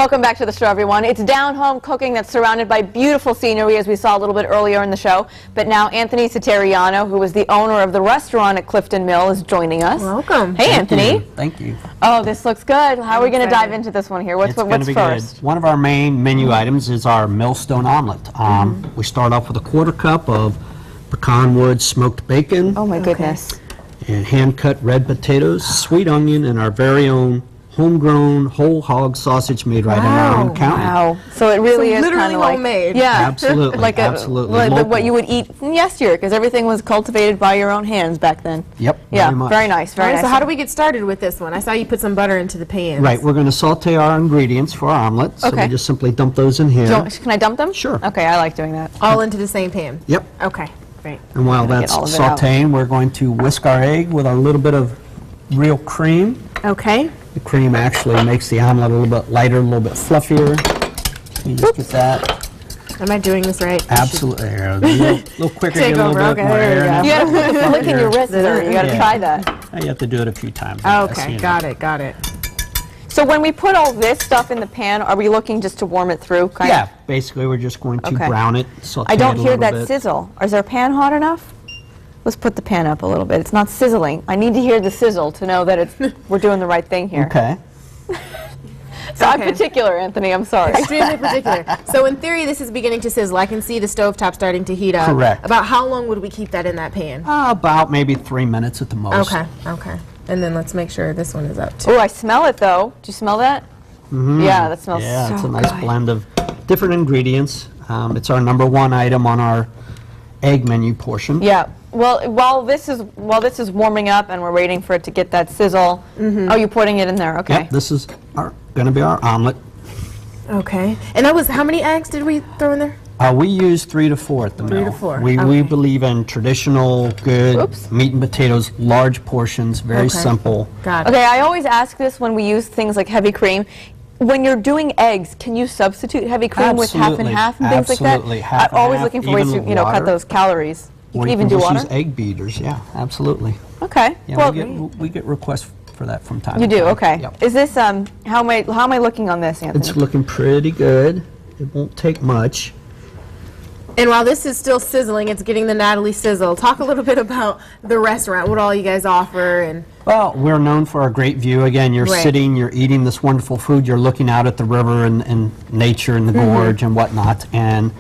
Welcome back to the show, everyone. It's down-home cooking that's surrounded by beautiful scenery, as we saw a little bit earlier in the show. But now Anthony Soteriano, who is the owner of the restaurant at Clifton Mill, is joining us. Welcome. Hey, Anthony. Thank you. Oh, this looks good. How are we going to dive into this one here? What's first? Good. One of our main menu items is our millstone omelet. We start off with a quarter cup of pecan wood smoked bacon. Oh, my goodness. And hand-cut red potatoes, sweet onion, and our very own homegrown whole hog sausage made right in our own county. Wow. So it really is literally kind of like homemade. Yeah. Absolutely. like what you would eat yesteryear, because everything was cultivated by your own hands back then. Yep. Yeah. Very much. Very nice. Very nice. So how do we get started with this one? I saw you put some butter into the pan. Right. We're going to saute our ingredients for our omelet. So Okay. we just simply dump those in here. Can I dump them? Sure. Okay, I like doing that. All into the same pan. Yep. Okay. Great. And while Gotta that's get all of it out. sauteing, we're going to whisk our egg with a little bit of real cream. Okay. The cream actually makes the omelet a little bit lighter, a little bit fluffier. You just get that. Am I doing this right? Absolutely. A little quicker, Take get a little over. bit Okay, more there you air. go. You got to put a flick in your wrist, sir. You got to Yeah. try that. You have to do it a few times. I guess, Okay. you know. Got it. Got it. So when we put all this stuff in the pan, are we looking just to warm it through? Yeah, basically we're just going to Okay. brown it, saute I don't it a hear little that bit. sizzle. Is our pan hot enough? Let's put the pan up a little bit. It's not sizzling. I need to hear the sizzle to know that we're doing the right thing here. Okay. So I'm Okay. particular, Anthony. I'm sorry. Extremely particular. So in theory, this is beginning to sizzle. I can see the stovetop starting to heat up. Correct. About how long would we keep that in that pan? About maybe 3 minutes at the most. Okay. Okay. And then let's make sure this one is up too. Oh, I smell it, though. Do you smell that? Yeah, that smells Yeah, so it's a nice good. blend of different ingredients. It's our #1 item on our egg menu portion. Yeah. Well, while this is warming up and we're waiting for it to get that sizzle, oh, you're putting it in there. Okay. Yep, this is going to be our omelet. Okay. And that was, how many eggs did we throw in there? We use 3 to 4 at the mill. 3 to 4, We okay. believe in traditional, good Oops. meat and potatoes, large portions, very Okay. simple. Got it. Okay, I always ask this when we use things like heavy cream. When you're doing eggs, can you substitute heavy cream with half and Absolutely. half and things Absolutely. like that? Half I'm and always half, looking for ways to, even water. cut those calories. You Or can even do just water? use egg beaters, yeah, absolutely. Okay. Yeah, well, we get requests for that from time you to do. time. Okay. Yep. Is this how am I looking on this, Anthony? It's looking pretty good. It won't take much. And while this is still sizzling, it's getting the Natalie sizzle. Talk a little bit about the restaurant, what all you guys offer, and Well, we're known for our great view. Again, you're Right. sitting, you're eating this wonderful food, you're looking out at the river and nature and the gorge and whatnot. And,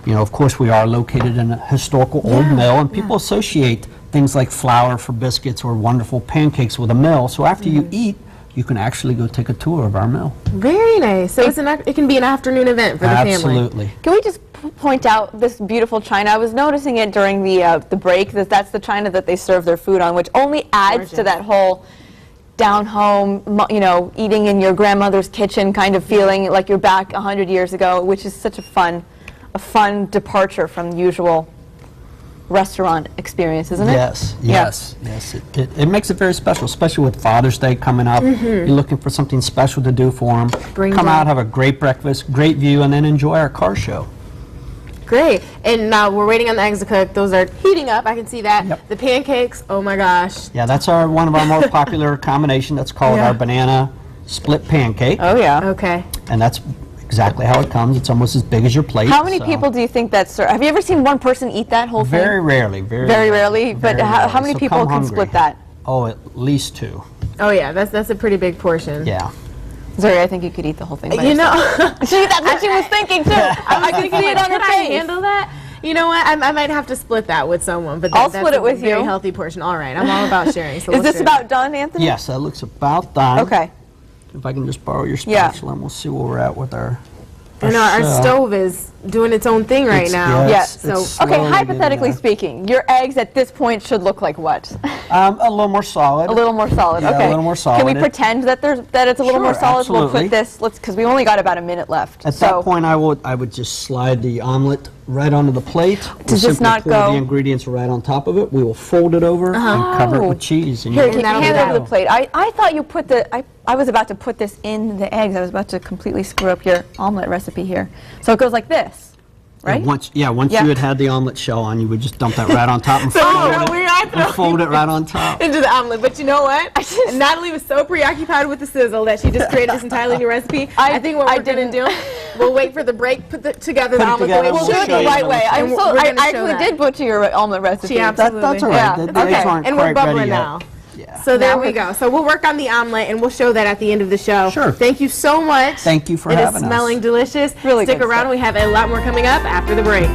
you know, of course, we are located in a historical old mill, and people associate things like flour for biscuits or wonderful pancakes with a mill. So after you eat, you can actually go take a tour of our mill. very nice. So it can be an afternoon event for the family. Absolutely. Can we just point out this beautiful china? I was noticing it during the break. That's the china that they serve their food on, which only adds to Gorgeous. that whole down home, eating in your grandmother's kitchen kind of feeling like you're back 100 years ago, which is such a fun departure from the usual restaurant experience, isn't it? Yes, Yeah. yes. It makes it very special, especially with Father's Day coming up. You're looking for something special to do for them. Bring Come them. out, have a great breakfast, great view, and then enjoy our car show. Great. And now we're waiting on the eggs to cook. Those are heating up. I can see that. Yep. The pancakes, oh my gosh. Yeah, that's one of our more popular combination. That's called Yeah. our banana split pancake, Oh yeah. Okay. and that's exactly how it comes. It's almost as big as your plate. How many so- people do you think that's? Have you ever seen one person eat that whole thing? Very rarely. Very rarely. But very how rarely. many So people come can hungry. split that? Oh, at least 2. Oh yeah, that's a pretty big portion. Yeah. Zoe, I think you could eat the whole thing. By You know, yourself. See, that's what she was thinking too. I could see it on her can I face. handle that? You know what? I might have to split that with someone, but I'll that's split it a with very you. healthy portion. All right, I'm all about sharing. So Is let's this share. about done, Anthony? Yes, that looks about done. Okay. If I can just borrow your Yeah. spatula, and we'll see where we're at with our. And our shell. stove is doing its own thing right It's- now. yeah, Yes. it's- it's Okay, slowly hypothetically getting speaking, your eggs at this point should look like what? A little more solid. A little more solid. Yeah, a okay. little more Can we solid. pretend that it's a little more Sure, solid? We'll absolutely. put this. Because we only got about a minute left. At that point, I would just slide the omelet right onto the plate. Does We'll this simply not pour go- the ingredients right on top of it. We will fold it over and cover it with cheese. And Here, you're can you that'll hand be over the that. plate? I thought you put I was about to put this in the eggs. I was about to completely screw up your omelet recipe here. So it goes like this. right? Once Yeah. you had the omelet shell on, you would just dump that right on top and fold it right on top. into the omelet. But you know what? Natalie was so preoccupied with the sizzle that she just created this entirely new recipe. I think what we're going to do, we'll wait for the break, together the omelet the way We'll do it the right way. I actually did butcher your omelet recipe. She absolutely. That's all right. Yeah. The eggs aren't And we're quite ready bubbling yet. now. So there we go. So we'll work on the omelet, and we'll show that at the end of the show. Sure. Thank you so much. Thank you for having us. having us. It is smelling delicious. Really Stick good around. stuff. We have a lot more coming up after the break.